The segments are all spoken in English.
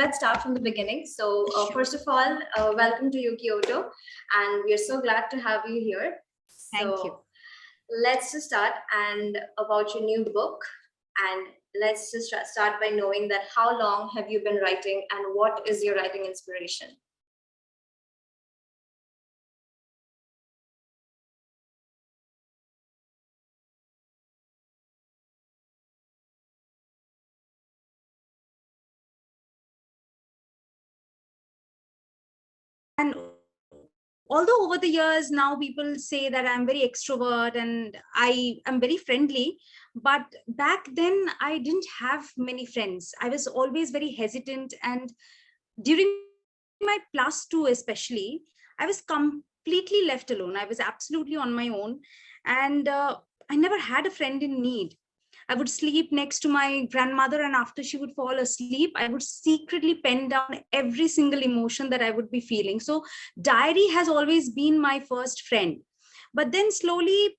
let's start from the beginning. So first of all, welcome to Ukiyoto, and we are so glad to have you here. Thank you. Let's just start and about your new book, and let's just start by knowing that how long have you been writing and what is your writing inspiration? And although over the years now people say that I'm very extrovert and I am very friendly, but back then I didn't have many friends. I was always very hesitant, and during my +2 especially, I was completely left alone. I was absolutely on my own, and I never had a friend in need. I would sleep next to my grandmother, and after she would fall asleep, I would secretly pen down every single emotion that I would be feeling. So diary has always been my first friend. But then slowly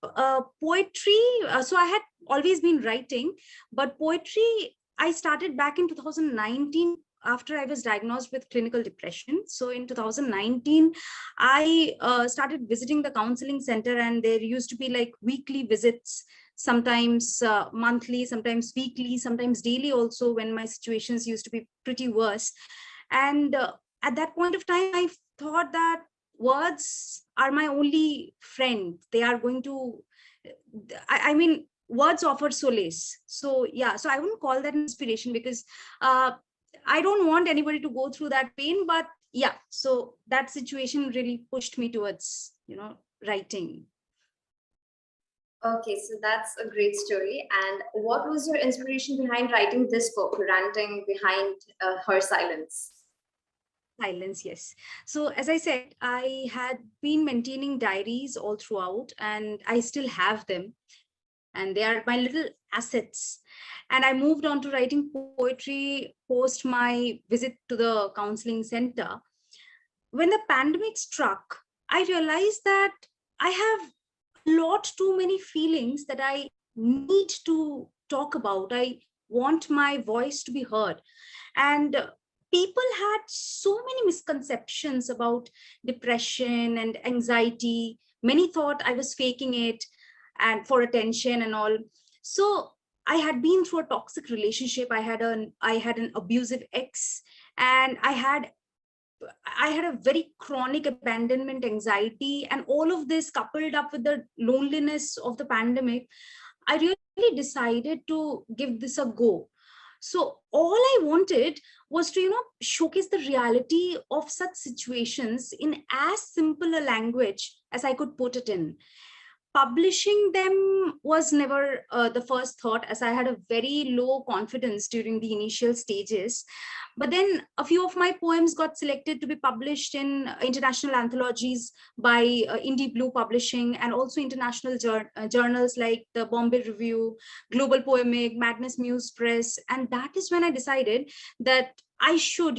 poetry, so I had always been writing, but poetry, I started back in 2019 after I was diagnosed with clinical depression. So in 2019, I started visiting the counseling center, and there used to be like weekly visits, sometimes monthly, sometimes weekly, sometimes daily also, when my situations used to be pretty worse. And at that point of time, I thought that words are my only friend. They are going to, I mean, words offer solace. So yeah, so I wouldn't call that inspiration, because I don't want anybody to go through that pain. But yeah, so that situation really pushed me towards, writing. Okay, so that's a great story. And what was your inspiration behind writing this book, Ranting Behind Her Silence? Silence, yes. So as I said, I had been maintaining diaries all throughout, and I still have them, and they are my little assets. And I moved on to writing poetry post my visit to the counseling center. When the pandemic struck, I realized that I have a lot too many feelings that I need to talk about. I want my voice to be heard. And people had so many misconceptions about depression and anxiety. Many thought I was faking it and for attention and all. So I had been through a toxic relationship. I had an abusive ex, and I had a very chronic abandonment anxiety, and all of this coupled up with the loneliness of the pandemic, I really decided to give this a go. So all I wanted was to, showcase the reality of such situations in as simple a language as I could put it in. Publishing them was never the first thought, as I had a very low confidence during the initial stages. But then a few of my poems got selected to be published in international anthologies by Indie Blue Publishing, and also international journals like the Bombay Review, Global Poemic, Madness Muse Press. And that is when I decided that I should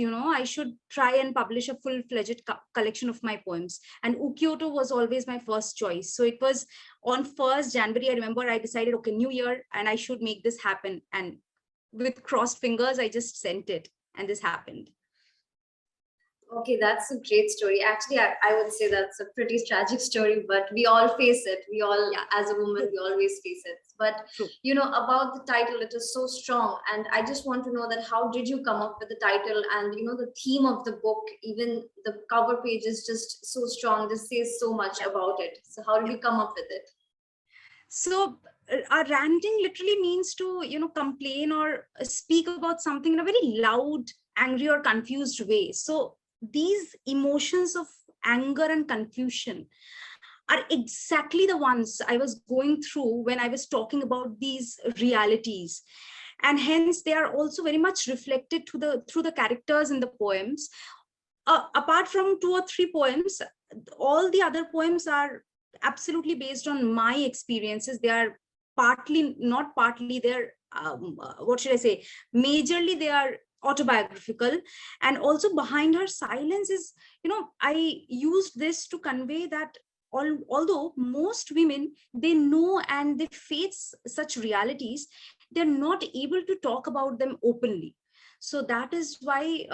try and publish a full-fledged collection of my poems. And Ukiyoto was always my first choice. So it was on 1st January, I remember I decided, okay, new year, and I should make this happen. And with crossed fingers, I just sent it, and this happened. Okay, that's a great story. Actually, I would say that's a pretty tragic story, but we all face it. We all, yeah, as a woman, we always face it. But, True. About the title, it is so strong. And I just want to know that how did you come up with the title and, the theme of the book, even the cover page is just so strong. This says so much about it. So how did you come up with it? So our ranting literally means to, complain or speak about something in a very loud, angry or confused way. So these emotions of anger and confusion are exactly the ones I was going through when I was talking about these realities. And hence they are also very much reflected through the characters in the poems. Apart from 2 or 3 poems, all the other poems are absolutely based on my experiences. They are not partly, they're, what should I say, majorly they are autobiographical. And also behind her silence is, I used this to convey that although most women, they know and they face such realities, they're not able to talk about them openly. So that is why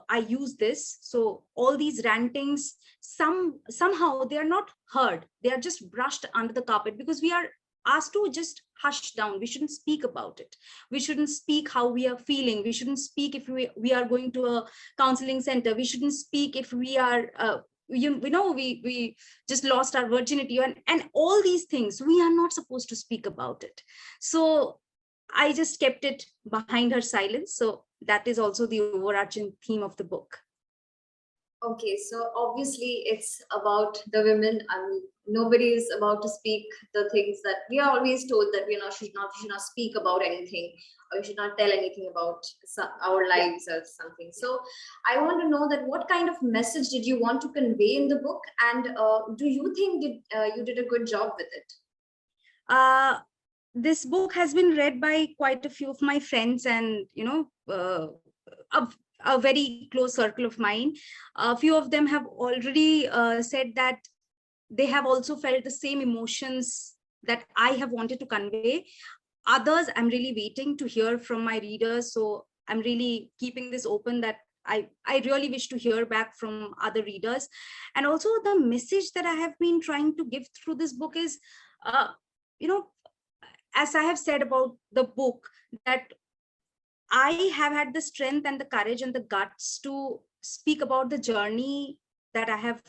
I use this. So all these rantings, somehow they are not heard. They are just brushed under the carpet because we are asked to just hush down. We shouldn't speak about it. We shouldn't speak how we are feeling. We shouldn't speak if we are going to a counseling center. We shouldn't speak if we are we just lost our virginity, and all these things. We are not supposed to speak about it. So I just kept it behind her silence. So that is also the overarching theme of the book. Okay, so obviously it's about the women. I mean, nobody is about to speak the things that we are always told that we should not speak about anything, or we should not tell anything about our lives or something. So I want to know that what kind of message did you want to convey in the book, and do you think you did a good job with it? This book has been read by quite a few of my friends, and a very close circle of mine. A few of them have already said that they have also felt the same emotions that I have wanted to convey. Others, I'm really waiting to hear from my readers. So I'm really keeping this open, that I really wish to hear back from other readers. And also the message that I have been trying to give through this book is, uh, you know, as I have said about the book, that I have had the strength and the courage and the guts to speak about the journey that I have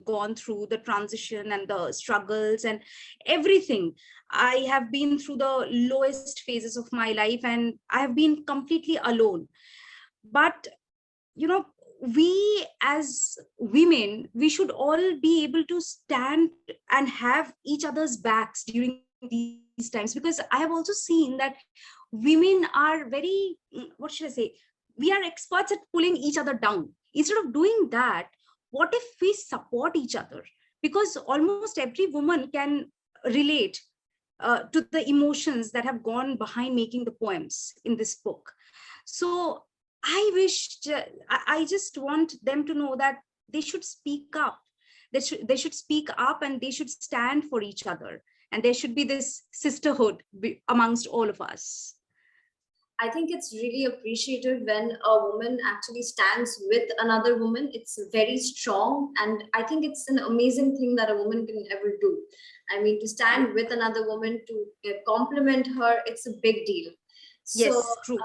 gone through, the transition and the struggles and everything. I have been through the lowest phases of my life, and I have been completely alone. But, you know, we as women, we should all be able to stand and have each other's backs during these times, because I have also seen that women are very, what should I say, we are experts at pulling each other down. Instead of doing that, what if we support each other? Because almost every woman can relate to the emotions that have gone behind making the poems in this book. So I just want them to know that they should speak up. They should speak up, and they should stand for each other, and there should be this sisterhood amongst all of us. I think it's really appreciated when a woman actually stands with another woman. It's very strong, and I think it's an amazing thing that a woman can ever do. I mean, to stand with another woman, to compliment her, it's a big deal. So, Yes, true.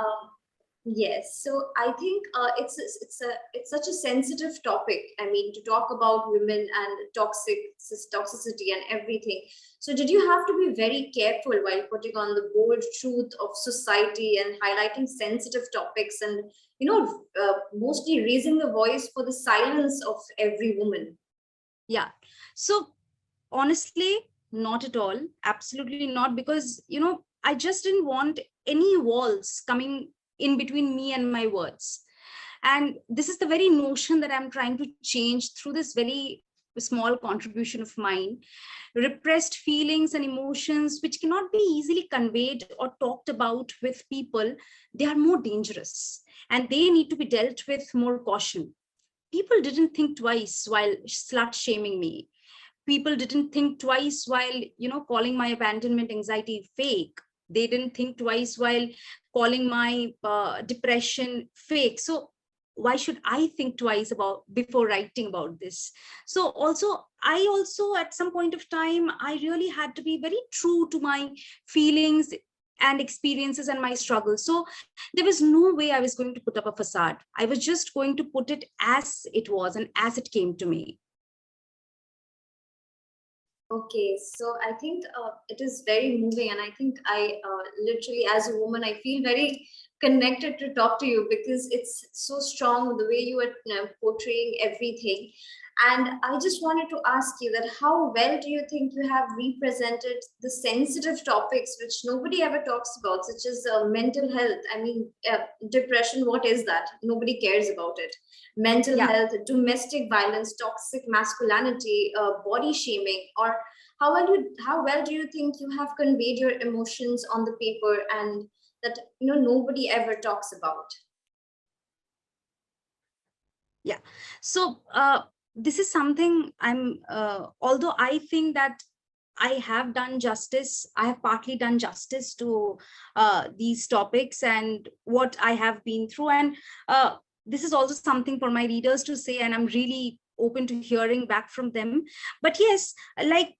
yes, so I think it's such a sensitive topic. I mean, to talk about women and toxicity and everything. So, did you have to be very careful while putting on the bold truth of society and highlighting sensitive topics, and mostly raising the voice for the silence of every woman? Yeah. So honestly, not at all. Absolutely not. Because, I just didn't want any walls coming in between me and my words. And this is the very notion that I'm trying to change through this very small contribution of mine. Repressed feelings and emotions, which cannot be easily conveyed or talked about with people, they are more dangerous, and they need to be dealt with more caution. People didn't think twice while slut shaming me. People didn't think twice while, calling my abandonment anxiety fake. They didn't think twice while calling my depression fake. So why should I think twice about before writing about this? So I also at some point of time, I really had to be very true to my feelings and experiences and my struggles. So there was no way I was going to put up a facade. I was just going to put it as it was and as it came to me. Okay, so I think it is very moving, and I think I literally, as a woman, I feel very connected to talk to you because it's so strong the way you are portraying everything. And I just wanted to ask you that how well do you think you have represented the sensitive topics which nobody ever talks about, such as mental health? I mean, depression, what is that? Nobody cares about it. Mental Yeah. health, domestic violence, toxic masculinity, body shaming, or how well do you think you have conveyed your emotions on the paper, and that nobody ever talks about? Yeah. So this is something I'm although I think that I have done justice. I have partly done justice to these topics and what I have been through. And this is also something for my readers to say, and I'm really open to hearing back from them. But yes, like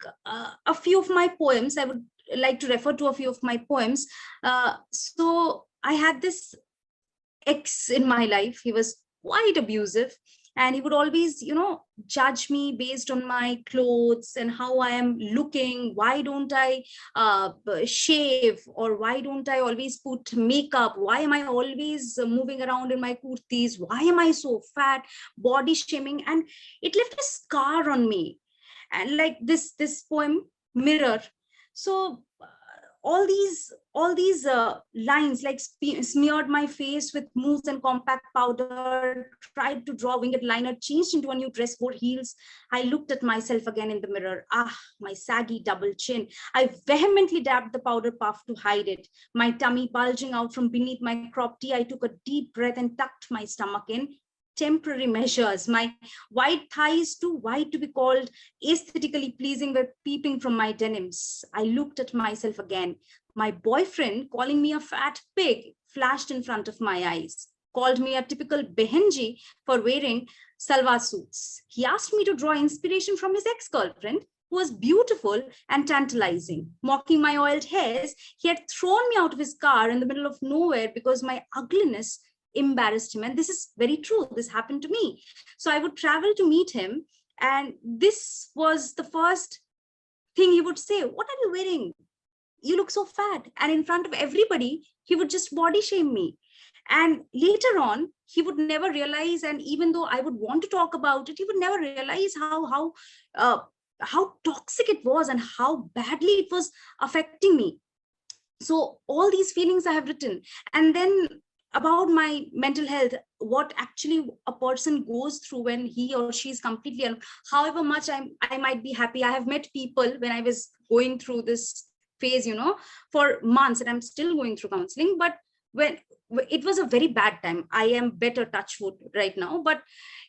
a few of my poems, I would like to refer to a few of my poems. So I had this ex in my life. He was quite abusive, and he would always, judge me based on my clothes and how I am looking. Why don't I shave, or why don't I always put makeup? Why am I always moving around in my kurtis? Why am I so fat? Body shaming, and it left a scar on me. And like this poem, Mirror. So all these lines like smeared my face with mousse and compact powder, tried to draw winged liner, changed into a new dress, wore heels. I looked at myself again in the mirror. Ah, my saggy double chin. I vehemently dabbed the powder puff to hide it. My tummy bulging out from beneath my crop tee, I took a deep breath and tucked my stomach in. Temporary measures. My white thighs, too wide to be called aesthetically pleasing, were peeping from my denims. I looked at myself again. My boyfriend, calling me a fat pig, flashed in front of my eyes, called me a typical behenji for wearing salwar suits. He asked me to draw inspiration from his ex-girlfriend, who was beautiful and tantalizing. Mocking my oiled hairs, he had thrown me out of his car in the middle of nowhere because my ugliness embarrassed him. And this is very true. This happened to me. So I would travel to meet him, and this was the first thing he would say. What are you wearing? You look so fat. And in front of everybody, he would just body shame me. And later on, he would never realize, and even though I would want to talk about it, he would never realize how toxic it was and how badly it was affecting me. So all these feelings I have written. And then about my mental health, what actually a person goes through when he or she is completely alone. However much I might be happy, I have met people when I was going through this phase, for months, and I'm still going through counseling. But when it was a very bad time, I am better, touch wood, right now, but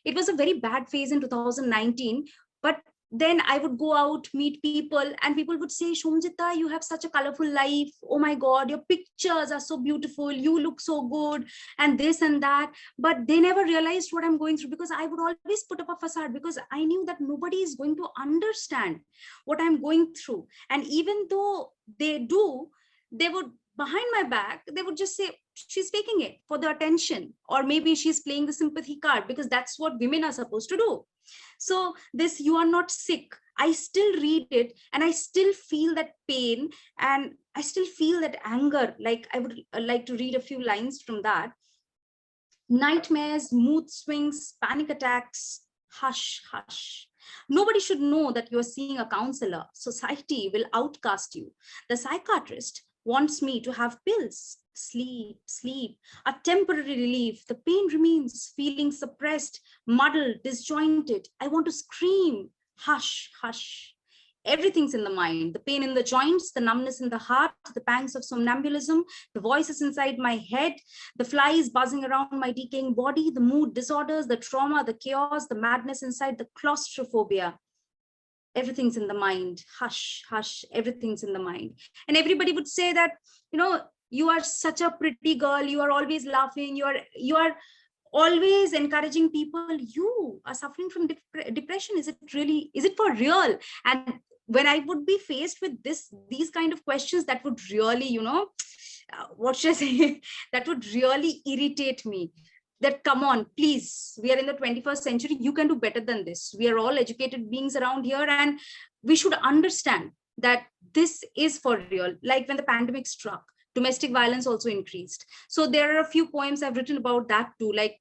it was a very bad phase in 2019. But then I would go out, meet people, and people would say, Somjeeta, you have such a colorful life. Oh my God, your pictures are so beautiful. You look so good, and this and that. But they never realized what I'm going through, because I would always put up a facade, because I knew that nobody is going to understand what I'm going through. And even though they do, they would, behind my back, they would just say, she's faking it for the attention, or maybe she's playing the sympathy card, because that's what women are supposed to do. So this, you are not sick, I still read it, and I still feel that pain, and I still feel that anger. Like I would like to read a few lines from that. Nightmares, mood swings, panic attacks. Hush, hush. Nobody should know that you are seeing a counselor. Society will outcast you. The psychiatrist wants me to have pills. Sleep, sleep, a temporary relief. The pain remains, feeling suppressed, muddled, disjointed. I want to scream. Hush, hush. Everything's in the mind. The pain in the joints, the numbness in the heart, the pangs of somnambulism, the voices inside my head, the flies buzzing around my decaying body, the mood disorders, the trauma, the chaos, the madness inside, the claustrophobia. Everything's in the mind. Hush, hush, everything's in the mind. And everybody would say that, you are such a pretty girl, you are always laughing, you are always encouraging people. You are suffering from depression. Is it for real? And when I would be faced with these kind of questions, that would really, what should I say, that would really irritate me. That, come on, please, we are in the 21st century, you can do better than this. We are all educated beings around here, and we should understand that this is for real. Like when the pandemic struck, domestic violence also increased. So there are a few poems I've written about that too, like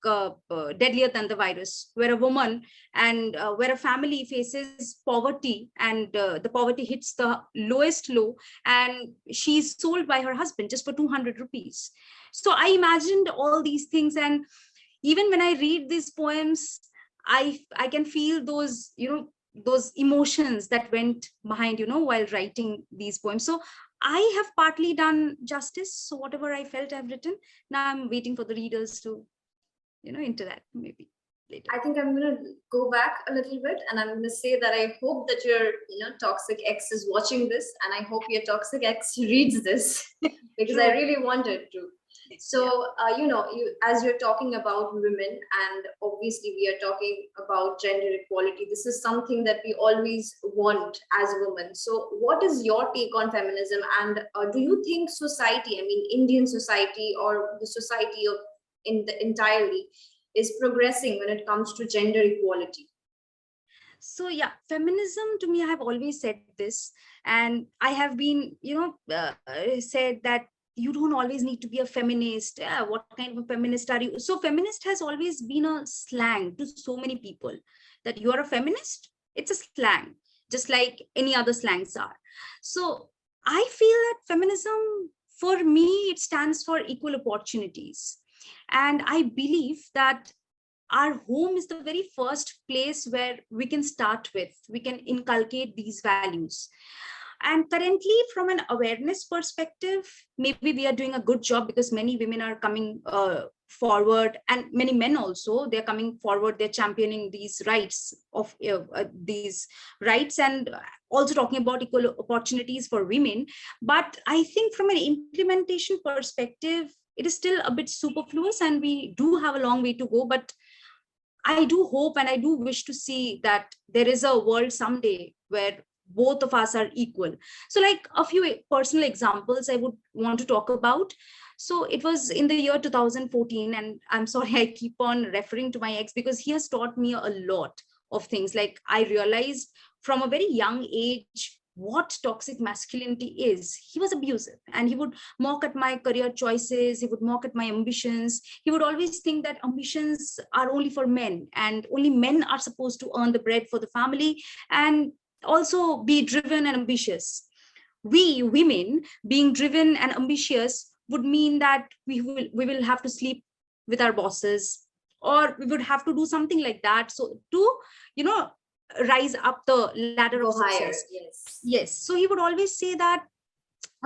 Deadlier Than the Virus, where a woman and where a family faces poverty, and the poverty hits the lowest low, and she's sold by her husband just for 200 rupees. So I imagined all these things, and even when I read these poems, I can feel those, those emotions that went behind, while writing these poems. So I have partly done justice. So whatever I felt I've written, now I'm waiting for the readers to, interact maybe. later. I think I'm going to go back a little bit, and I'm going to say that I hope that your toxic ex is watching this, and I hope your toxic ex reads this because I True. really wanted to. Yeah. So, as you're talking about women, and obviously we are talking about gender equality, this is something that we always want as women. So, what is your take on feminism? And do you think society, I mean, Indian society or the society of in the entirely, is progressing when it comes to gender equality? So yeah, feminism to me, I have always said this, and I have been, said that you don't always need to be a feminist. What kind of a feminist are you? So feminist has always been a slang to so many people, that you are a feminist. It's a slang, just like any other slangs are. So I feel that feminism, for me, it stands for equal opportunities. And I believe that our home is the very first place where we can start with, we can inculcate these values. And currently, from an awareness perspective, maybe we are doing a good job, because many women are coming forward, and many men also, they're coming forward, they're championing these rights of these rights, and also talking about equal opportunities for women. But I think from an implementation perspective, it is still a bit superfluous, and we do have a long way to go. But I do hope and I do wish to see that there is a world someday where both of us are equal. So, like a few personal examples I would want to talk about. So, it was in the year 2014, and I'm sorry, I keep on referring to my ex because he has taught me a lot of things. Like, I realized from a very young age what toxic masculinity is. He was abusive, and he would mock at my career choices, he would mock at my ambitions. He would always think that ambitions are only for men, and only men are supposed to earn the bread for the family and also be driven and ambitious. We women being driven and ambitious would mean that we will have to sleep with our bosses, or we would have to do something like that, so to you know rise up the ladder of Go higher, success. yes. Yes, so he would always say that,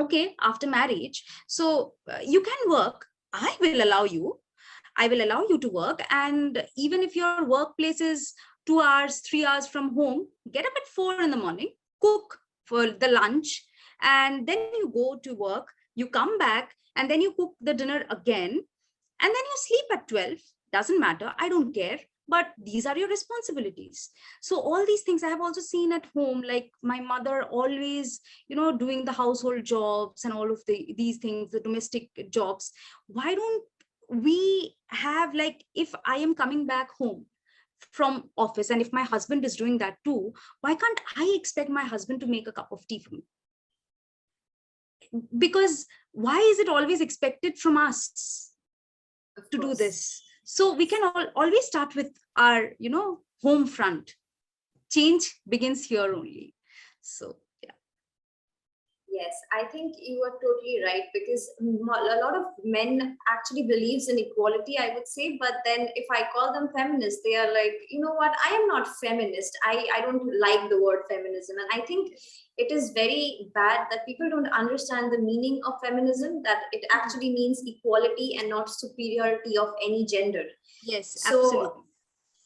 okay, after marriage, so you can work, I will allow you to work, and even if your workplace is 2 hours 3 hours from home, get up at 4 in the morning, cook for the lunch, and then you go to work, you come back, and then you cook the dinner again, and then you sleep at 12. Doesn't matter, I don't care, but these are your responsibilities. So all these things I have also seen at home, like my mother always doing the household jobs and all of these things, the domestic jobs. Why don't we have, like, if I am coming back home from office and if my husband is doing that too, why can't I expect my husband to make a cup of tea for me? Because why is it always expected from us Of to do course. this? So we can always start with our home front. Change begins here only. So yeah. Yes, I think you are totally right, because a lot of men actually believes in equality, I would say. But then if I call them feminists, they are like, you know what, I am not feminist. I don't like the word feminism. And I think it is very bad that people don't understand the meaning of feminism, that it actually means equality and not superiority of any gender. Yes, So absolutely.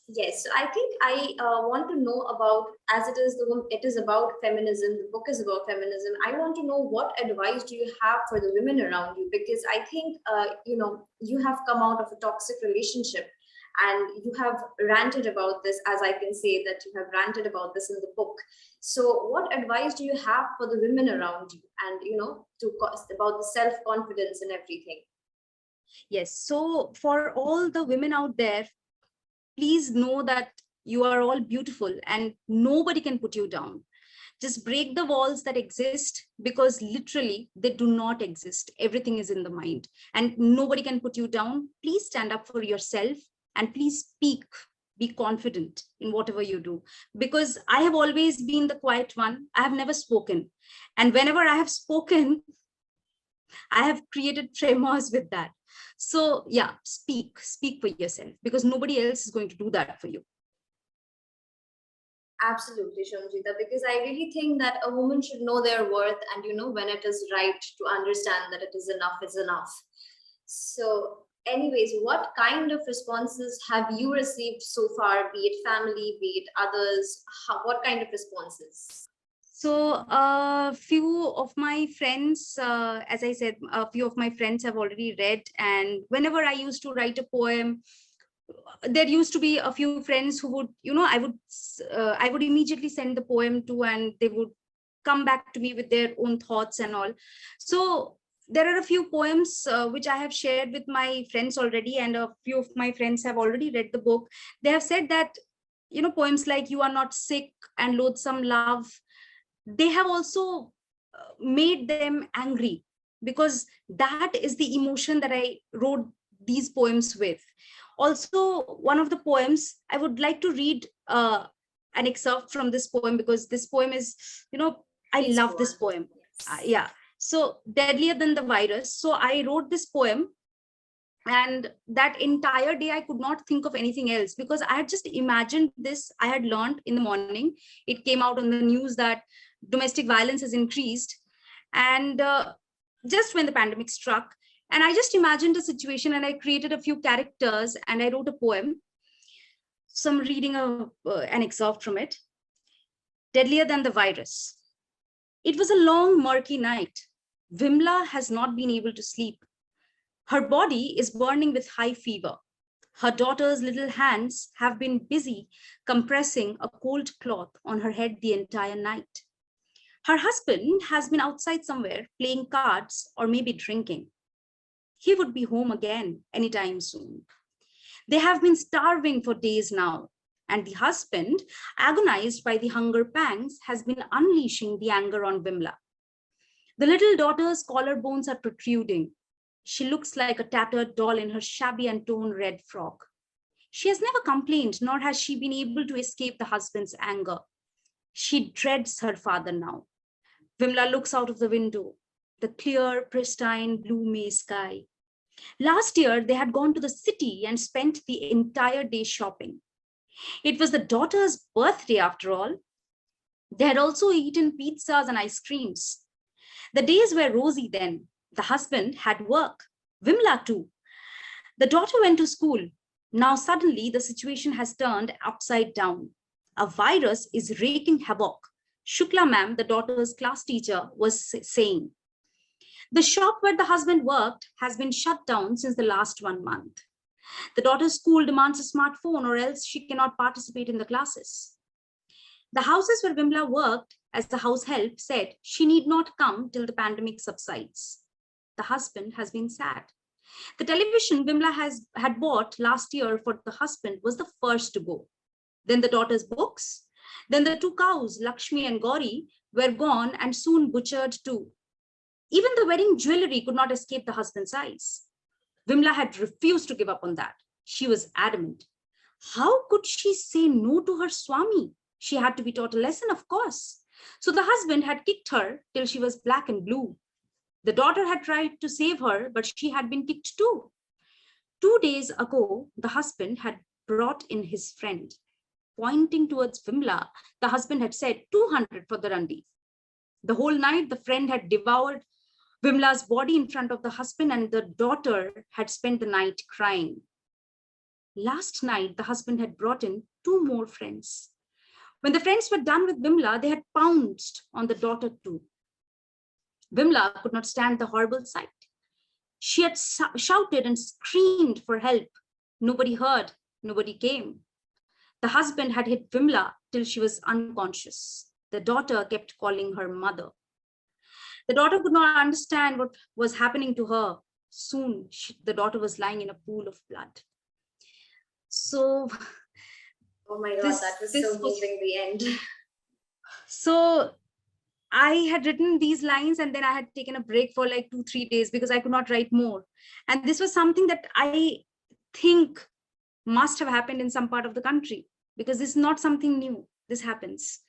yes, so I think I want to know about, as it is about feminism. The book is about feminism. I want to know, what advice do you have for the women around you? Because I think you have come out of a toxic relationship, and you have ranted about this, as I can say that you have ranted about this in the book. So, what advice do you have for the women around you, and about the self confidence and everything? Yes, so for all the women out there, please know that you are all beautiful and nobody can put you down. Just break the walls that exist, because literally they do not exist. Everything is in the mind and nobody can put you down. Please stand up for yourself and please speak. Be confident in whatever you do, because I have always been the quiet one. I have never spoken. And whenever I have spoken, I have created tremors with that. So yeah, speak for yourself, because nobody else is going to do that for you. Absolutely, Somjeeta, because I really think that a woman should know their worth, and when it is right to understand that it is enough is enough. So anyways, what kind of responses have you received so far, be it family, be it others? What kind of responses? So a few of my friends, as I said, a few of my friends have already read. And whenever I used to write a poem, there used to be a few friends who would, I would immediately send the poem to, and they would come back to me with their own thoughts and all. So there are a few poems which I have shared with my friends already, and a few of my friends have already read the book. They have said that, poems like "You Are Not Sick" and "Loathsome Love," they have also made them angry, because that is the emotion that I wrote these poems with. Also, one of the poems, I would like to read an excerpt from this poem, because this poem is, I Please love go this on. poem. Yes. Yeah. So, "Deadlier Than the Virus." So I wrote this poem, and that entire day I could not think of anything else, because I had just imagined this. I had learned in the morning, it came out on the news that domestic violence has increased, and just when the pandemic struck, and I just imagined a situation, and I created a few characters, and I wrote a poem. So I'm reading an excerpt from it. "Deadlier Than the Virus." It was a long, murky night. Vimla has not been able to sleep. Her body is burning with high fever. Her daughter's little hands have been busy compressing a cold cloth on her head the entire night. Her husband has been outside somewhere playing cards or maybe drinking. He would be home again anytime soon. They have been starving for days now, and the husband, agonized by the hunger pangs, has been unleashing the anger on Vimla. The little daughter's collarbones are protruding. She looks like a tattered doll in her shabby and torn red frock. She has never complained, nor has she been able to escape the husband's anger. She dreads her father now. Vimla looks out of the window, the clear, pristine blue May sky. Last year, they had gone to the city and spent the entire day shopping. It was the daughter's birthday after all. They had also eaten pizzas and ice creams. The days were rosy then. The husband had work. Vimla too. The daughter went to school. Now suddenly the situation has turned upside down. A virus is wreaking havoc. Shukla ma'am, the daughter's class teacher, was saying. The shop where the husband worked has been shut down since the last 1 month. The daughter's school demands a smartphone, or else she cannot participate in the classes. The houses where Vimla worked as the house help said she need not come till the pandemic subsides. The husband has been sad. The television Vimla had bought last year for the husband was the first to go. Then the daughter's books. Then the 2 cows, Lakshmi and Gauri, were gone and soon butchered too. Even the wedding jewelry could not escape the husband's eyes. Vimla had refused to give up on that. She was adamant. How could she say no to her Swami? She had to be taught a lesson, of course. So the husband had kicked her till she was black and blue. The daughter had tried to save her, but she had been kicked too. 2 days ago, the husband had brought in his friend. Pointing towards Vimla, the husband had said 200 for the randi. The whole night, the friend had devoured Vimla's body in front of the husband, and the daughter had spent the night crying. Last night, the husband had brought in 2 more friends. When the friends were done with Vimla, they had pounced on the daughter too. Vimla could not stand the horrible sight. She had shouted and screamed for help. Nobody heard, nobody came. The husband had hit Vimla till she was unconscious. The daughter kept calling her mother. The daughter could not understand what was happening to her. Soon, the daughter was lying in a pool of blood. So, oh my God, that was so moving, the end. So, I had written these lines, and then I had taken a break for like 2-3 days because I could not write more. And this was something that I think must have happened in some part of the country, because this is not something new. This happens.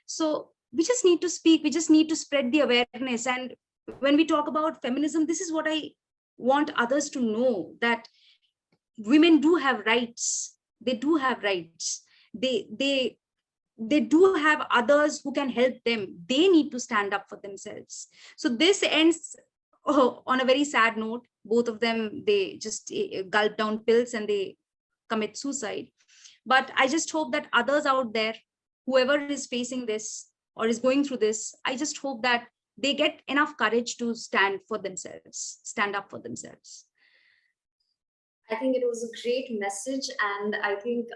So we just need to speak. We just need to spread the awareness. And when we talk about feminism, this is what I want others to know, that women do have rights. They do have rights. They do have others who can help them. They need to stand up for themselves. So this ends on a very sad note, both of them, they just gulp down pills and they commit suicide. But I just hope that others out there, whoever is facing this or is going through this, I just hope that they get enough courage to stand for themselves, stand up for themselves. I think it was a great message, and I think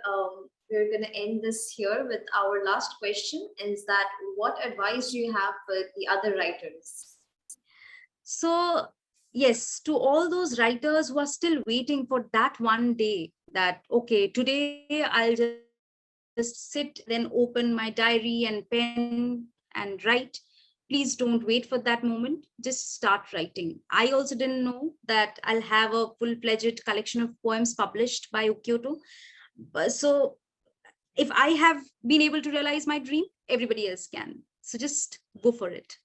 we're going to end this here with our last question, is that what advice do you have for the other writers? So, yes, to all those writers who are still waiting for that one day that, okay, today I'll just sit, then open my diary and pen and write. Please don't wait for that moment. Just start writing. I also didn't know that I'll have a full-fledged collection of poems published by Ukiyoto. So if I have been able to realize my dream, everybody else can. So just go for it.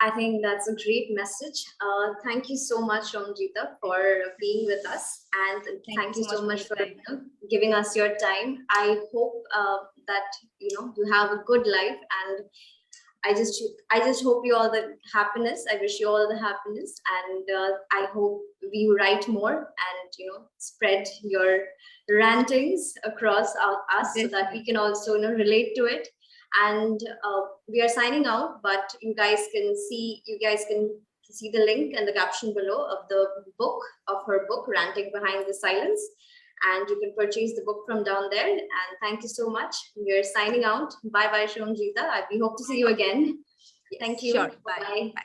I think that's a great message. Thank you so much, Somjeeta, for being with us. And thank you so much for giving us your time. I hope that you have a good life, and I just hope you all the happiness. I wish you all the happiness, and I hope you write more and spread your rantings across us so that we can also relate to it. And we are signing out, but you guys can see the link and the caption below of her book, Ranting Behind the Silence. And you can purchase the book from down there. And thank you so much. We're signing out. Bye bye, Somjeeta. We hope to see you again. Yes, thank you. Sure. Bye. Bye.